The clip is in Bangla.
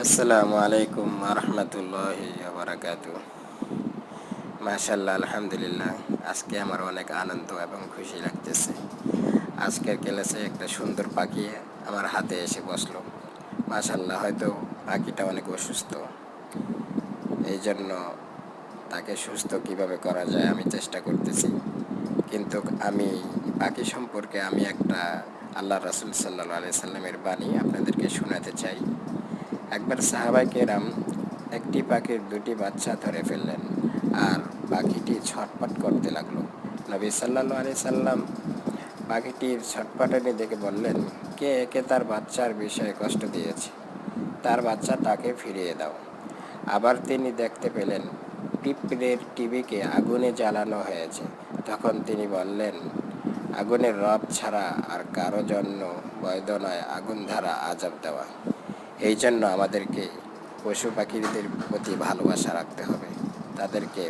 আসসালামু আলাইকুম রহমতুল্লাহি বারাকাতু। মাশাল্লাহ, আলহামদুলিল্লাহ। আজকে আমার অনেক আনন্দ এবং খুশি লাগতেছে। আজকের ক্লাসে একটা সুন্দর পাখি আমার হাতে এসে বসলো। মাশাল্লাহ, হয়তো পাখিটা অনেক অসুস্থ, এই জন্য তাকে সুস্থ কিভাবে করা যায় আমি চেষ্টা করতেছি। কিন্তু আমি পাখি সম্পর্কে আমি একটা আল্লাহ রাসূল সাল্লাল্লাহু আলাইহি সাল্লামের বাণী আপনাদেরকে শোনাতে চাই। একবার সাহাবায়ে কেরাম একটি পাখির দুটি বাচ্চা ধরে ফেললেন, আর পাখিটি ছটফট করতে লাগলো। নবী সাল্লাল্লাহু আলাইহি সাল্লাম পাখিটির ছটফটানি দেখে বললেন, কে একে তার বাচ্চার বিষয়ে কষ্ট দিয়েছে? তার বাচ্চা তাকে ফিরিয়ে দাও। আবার তিনি দেখতে পেলেন পিঁপড়ের টিভিকে আগুনে জ্বালানো হয়েছে। তখন তিনি বললেন, আগুনের রব ছাড়া আর কারো জন্য বৈধ নয় আগুন দ্বারা আযাব দেওয়া। এই জন্য আমাদেরকে পশু পাখিদের প্রতি ভালোবাসা রাখতে হবে, তাদেরকে